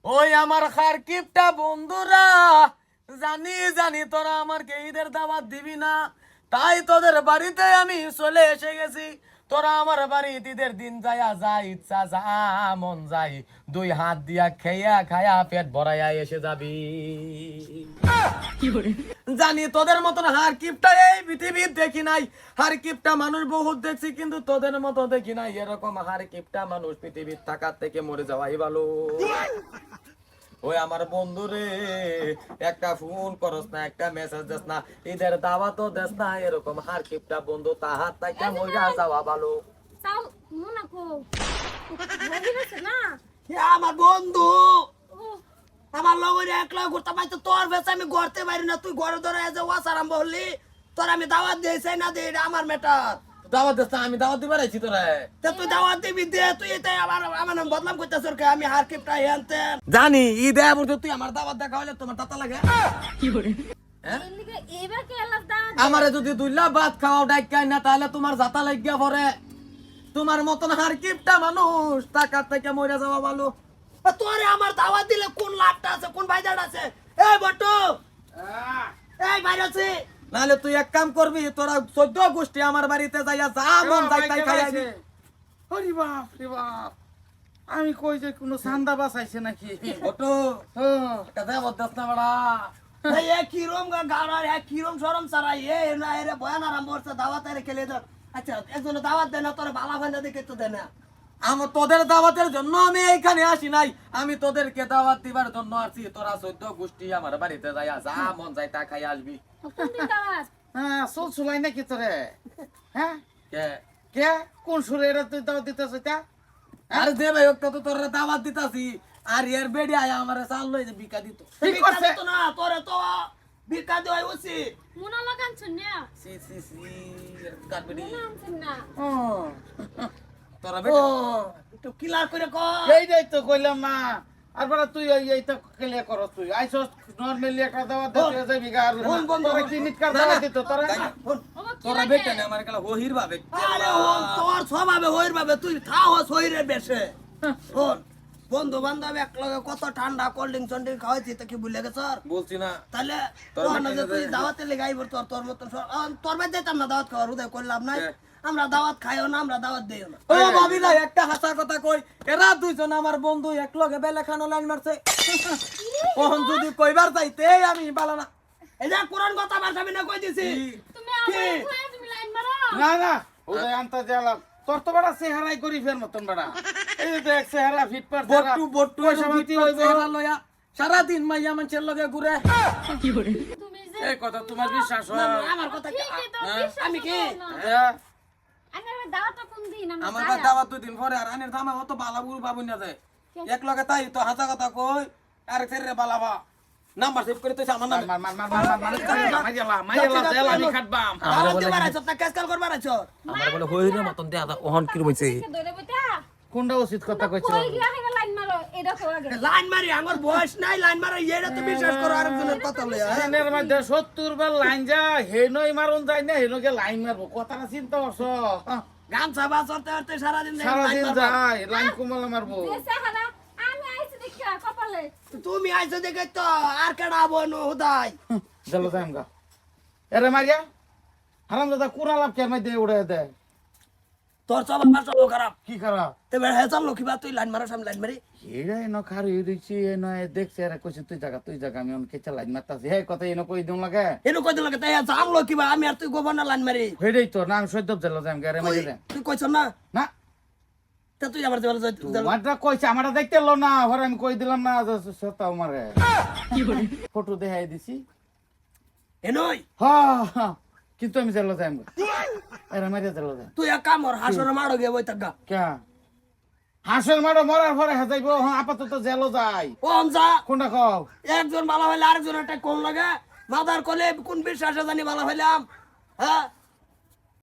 ওই আমার খারকিপটা বন্ধুরা, জানি জানি তোরা আমাকে ঈদের দাওয়াত দিবি না, তাই তোদের বাড়িতে আমি চলে এসে গেছি। তোরা আমার বাড়িতে ঈদের দিন যায়া যা ইচ্ছা যা মন যাই দুই হাত দিয়া খেয়া খায়া পেট ভরাইয়া এসে যাবি। জানি তোদের মতন হার কিপটা এই পৃথিবীর দেখি নাই। হার কিপটা মানুষ বহুত দেখছি, কিন্তু তোদের মতো দেখি নাই। এরকম হার কিপটা মানুষ পৃথিবীর থাকার থেকে মরে যাওয়াই ভালো। ওই আমার বন্ধুরে একটা ফোন করস না, একটা মেসেজ দেস না, ঈদের দাওয়াতও দেস না। এরকম হার কিপটা বন্ধু তাহার থেকে মরে যাওয়া ভালো। আমার বন্ধু আমার লগরে একলা ঘুরতে পাইতো, তোর ভেসে আমি ঘরতে পারি না। তুই ঘরে ধরে যে ওয়াস আরম্ভ হলি, তোর আমি দাওয়াত দিয়েছি না দে, এটা আমার ম্যাটার। দাওয়াত দেস না, আমি দাওয়াত দিবার আইছি তোরা। তুই দাওয়াত দিবি দে, তুই এটাই আমার নাম বদনাম করতেছ। আমি হার কিপটা হেনতে জানি ঈদে বলতে তুই আমার দাওয়াত দেখা হলে তোমার তাতা লাগে। আমারে যদি দুইলা ভাত খাওয়াও ডাইকাই না, তাহলে তোমার জাতা লাগিয়া পরে। তোমার মতন হার কিপটা মানুষ টাকার থেকে মরে যাওয়া ভালো। তোরে আমার দাওয়াত দিলে কোন লাভটা আছে, কোন ফায়দাটা আছে? এই বটু, এই বাইরে আছে। নাহলে তুই এক কাম করবি, তোরা 14 গোষ্ঠী আমার বাড়িতে যাইয়া যা মন যাই তাই খাইয়াবি। হরি বাপ রে বাপ, আমি কই যে কোনো চান্দা বাঁচাইছে নাকি? বটু এটা দেবত দেস না বড়া। এই কিরম গাড়ার কিরম শরম সারাই এ না এরে বয়ান আরম্ভ করছে দাওয়াত এর খেলে ধর। আচ্ছা একজন দাওয়াত দেয় না, তোর ভালো ভালো দেখে তো দেয় না। আমি তোদের দাওয়াতের জন্য আমি এইখানে আসি নাই, আমি তোদেরকে দাওয়াত দিবার জন্য আসছি। তোরা 14 গোষ্ঠী আমার বাড়িতে যাইয়া যা মন যাই তা খাই আসবি। হ্যাঁ চল চলাই নাকি তোরে? হ্যাঁ কে কে কোন সুরে এরা তুই দাও দিতেছ এটা? আর যে ভাই একটা তো তোরা দাওয়াত দিতাছি, আর এর বেডি আয়া আমারে চাল লই যে বিকা দিত। ঠিক করছে তো না তোরে তো বিকা দেওয়াই উচিত। মুনা লাগান শুনিয়া সি সি সি কার বেডি মুনা আনছেন না ও তোরা ও বেডি একটু ক্লিয়ার করে ক। এইটাই তো কইলাম না। আর বড় তুই এইটা কেলে করস? তুই আইছস নরমালি একটা দাওয়াত দিতে যাবি গা, আর ফোন বন্ধ তোরা কর। কি নিট কার দাওয়াত দিত তোরা? তোরা বেটা না আমার কালা ওহির ভাবে। আরে ও তোর স্বভাবে হইর ভাবে তুই খাও হইরে বেশে। শোন বন্ধু বান্ধব এক লগে কত ঠান্ডা কোল্ড ড্রিঙ্ক চন্ড্রিঙ্ক খাওয়াইছি তো কি ভুলে গেছ? বলছি না তাহলে তোর তোর না যে বেটা তুই না দাওয়াতে লেগাইব তোর মতন তোর বাদ দিতাম না দাওয়াত খাওয়ার উদয় করলাম নাই। আমরা দাওয়াত খাইও না, আমরা দাওয়াত দিও না। ও ভাবি না একটা হাসা কথা কই, এরা দুইজন আমার বন্ধু এক লগে বেলে খানো লাইন মারছে। কোন যদি কইবার চাইতে আমি বালা না। এই যে কোরআন কথা ভাষাবি না কই দিছি। তুমি আমার কই তুমি লাইন মারো না না ওই আনতা জালা তোর তো বড় চেহারাই করি ফের মতন বড়া। এই যে দেখ চেহারা ফিট পার বট্টু বট্টু পয়সা পাতি হইব। চেহারা লয়া সারা দিন মাইয়া মানুষের লগে ঘুরে। তুমি যে এই কথা তোমার বিশ্বাস না, হয়? আমার কথা কি ঠিকই তো হ্যাঁ? বিশ্বাস আমি কি? করো না। হ্যাঁ? আমার দাওয়াটা কোন দিন আমরা আমার যাই দাওয়াত 2 দিন পরে, আর আনের দামা অত বালা বুড়ু বাবুই না যায়। এক লগে তাই তো হাসা কথা কই, আর ছেড়ে বালাবা নাম্বার সেভ করে তুই আমার নাম। মার মার মার মার মার মাইয়ালা মাইয়ালা জেল আমি কাটবাম। দাওয়াত দিবার আইছ না কেসকাল করবার আইছ। আমার বলে হইরে মতন দেয়া দা ওহন কি হইছে। ধরে বইতা কোনটা উচিত কথা কইছ? কই গিয়া হেগা লাইন মারো এটা কো আগে লাইন মারি আমার বয়স নাই, লাইন মারা এইটা তো বিশ্বাস করো আরেকজনের কথা লইয়া। এর মধ্যে 70 বার লাইন যা হেনই মারুন যায় না, হেনকে লাইন মারবো কথাটা চিন্তা করছো? গামছা বাঁচতে হতে সারাদিন সারাদিন যায় লাইন কুমলা মারবো। যে সাহারা আমি আইছি দেখা কপালে তুমি আইছো দেখে তো আর কেডা বনো হুদাই। চলো যাই আমগা। এরে মারিয়া হারাম দাদা কুরা লাভ কে মধ্যে উড়ে দে। তোর সব ভাষা খারাপ। কি খারাপ? তেবে হেসাল লক্ষিবা তুই লাইন মারা সামনে লাইন মারি। এরা এনো খার হয়ে দিচ্ছি এনো দেখছে এরা কইছে তুই জায়গা আমি অনেক কেচা লাইন মারতাছি। হে কথা এনো কই দিম লাগে। এনো কই দিল তাই জাম লক্ষিবা আমি আর তুই গোবর না লাইন মারি। হেডেই তো নাম সদ্য জেল যাম গে রে মারি দে। তুই কইছ না না তা তুই আমার দেওয়াল মাত্রা কইছে আমারা দেখতে এলো না, হরে আমি কই দিলাম না সত্তা আমারে ফটো দেখাই দিছি। এনই হ্যাঁ কিন্তু আমি জেল যাম গে এরা মারি জেল যাম। তুই এক কাম কর হাসর মারো গে বই তাগা। কে হাসের মারো মরার পরে হাজাইব আপাতত জেলও যাই। ও আমজা কোনটা কও? একজন ভালো হইলে আরেকজন একটা কোন লাগে মাদার কলে কোন বিশ্বাসে জানি ভালো হইলাম। হ্যাঁ